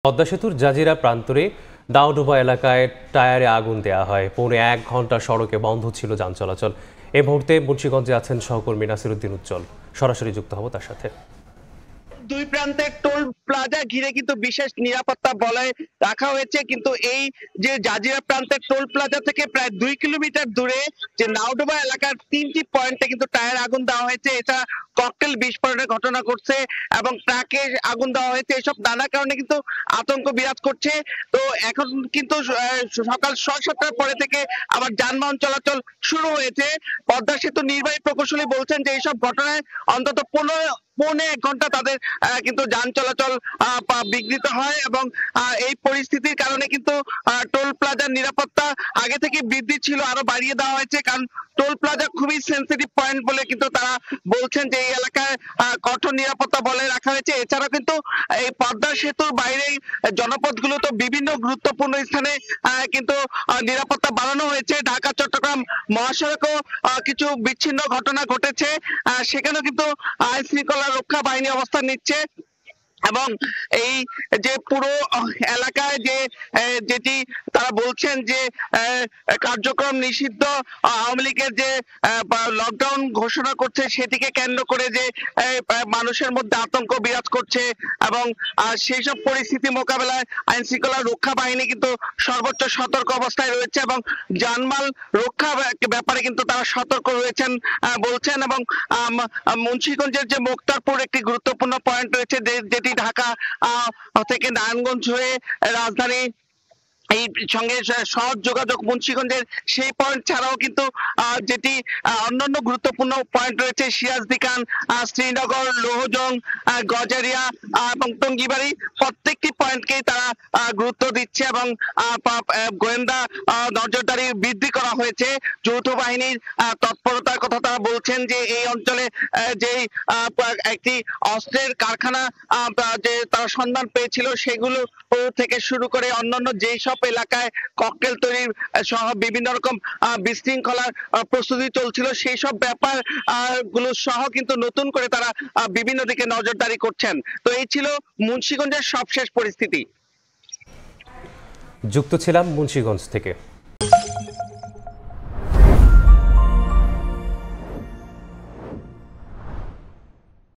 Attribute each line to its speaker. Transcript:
Speaker 1: পদ্মা সেতুর জাজিরা প্রান্তরে দাউডোবা এলাকায় টায়ারে আগুন দেওয়া হয়। পৌনে 1 ঘন্টা সড়কে বন্ধ ছিল যান চলাচল। এই মুহূর্তে মুন্সিগঞ্জে আছেন সহকর্মী নাসিরউদ্দিন উজ্জ্বল। সরাসরি যুক্ত হব তার সাথে।
Speaker 2: দুই প্রান্তে টোল প্লাজা ঘিরে কিন্তু বিশেষ নিরাপত্তা বলয় রাখা হয়েছে, কিন্তু এই যে জাজিরা প্রান্তের টোল প্লাজা থেকে প্রায় 2 কিলোমিটার দূরে যে নাওডোবা এলাকার 3টি পয়েন্টে কিন্তু টায়ার আগুন দেওয়া হয়েছে। এছাড়া ককটেল বিস্ফোরণের ঘটনা ঘটছে এবং ট্রাকে আগুন দেওয়া হয়েছে। এসব নানা কারণে কিন্তু আতঙ্ক বিরাজ করছে। তো এখন কিন্তু সকাল 7:30টার পরে থেকে আবার যানবাহন চলাচল শুরু হয়েছে। পদ্মা সেতু নির্বাহী প্রকৌশলী বলছেন যে এইসব ঘটনায় অন্তত পৌনে 1 ঘন্টা তাদের কিন্তু যান চলাচল বিঘ্নিত হয় এবং এই পরিস্থিতির কারণে কিন্তু টোল প্লাজার নিরাপত্তা আগে থেকে বৃদ্ধি ছিল, আরো বাড়িয়ে দেওয়া হয়েছে। কারণ টোল প্লাজা খুবই সেন্সিটিভ পয়েন্ট বলে কিন্তু তারা বলছেন যে এই এলাকায় কঠোর নিরাপত্তা বজায় রাখা হয়েছে। এছাড়াও কিন্তু এই পদ্মা সেতুর বাইরেই জনপদগুলো তো বিভিন্ন গুরুত্বপূর্ণ স্থানে কিন্তু নিরাপত্তা বাড়ানো হয়েছে। ঢাকা চট্টগ্রাম মহাসড়কেও কিছু বিচ্ছিন্ন ঘটনা ঘটেছে, সেখানেও কিন্তু আইন শৃঙ্খলা রক্ষা বাহিনী অবস্থান নিচ্ছে এবং এই যে পুরো এলাকায় যেটি তারা বলছেন যে কার্যক্রম নিষিদ্ধ, আওয়ামী লীগের যে লকডাউন ঘোষণা করছে সেটিকে কেন্দ্র করে যে মানুষের মধ্যে আতঙ্ক বিরাজ করছে এবং সেই সব পরিস্থিতি মোকাবেলায় আইন শৃঙ্খলা রক্ষা বাহিনী কিন্তু সর্বোচ্চ সতর্ক অবস্থায় রয়েছে এবং জানমাল রক্ষা ব্যাপারে কিন্তু তারা সতর্ক রয়েছেন বলছেন। এবং মুন্সিগঞ্জের যে মুক্তারপুর একটি গুরুত্বপূর্ণ পয়েন্ট রয়েছে যেটি ঢাকা থেকে নারায়ণগঞ্জ হয়ে রাজধানী এই সঙ্গে সহজ যোগাযোগ মুন্সিগঞ্জের সেই পয়েন্ট ছাড়াও কিন্তু যেটি অন্যান্য গুরুত্বপূর্ণ পয়েন্ট রয়েছে সিরাজদিকান, শ্রীনগর, লৌহজং, গজারিয়া এবং টঙ্গিবাড়ি, প্রত্যেকটি পয়েন্টকেই তারা গুরুত্ব দিচ্ছে এবং গোয়েন্দা নজরদারি বৃদ্ধি করা হয়েছে। যৌথ বাহিনীর তৎপরতার কথা তারা বলছেন যে এই অঞ্চলে যে একটি অস্ত্রের কারখানা যে তারা সন্ধান পেয়েছিল সেগুলো থেকে শুরু করে অন্যান্য যেই সব এলাকায় ককটেল তৈরির সহ বিভিন্ন রকম বিশৃঙ্খলার প্রস্তুতি চলছিল সেই সব ব্যাপার গুলো সহ কিন্তু নতুন করে তারা বিভিন্ন দিকে নজরদারি করছেন। তো এই ছিল মুন্সিগঞ্জের সবশেষ পরিস্থিতি।
Speaker 1: যুক্ত ছিলাম মুন্সিগঞ্জ থেকে।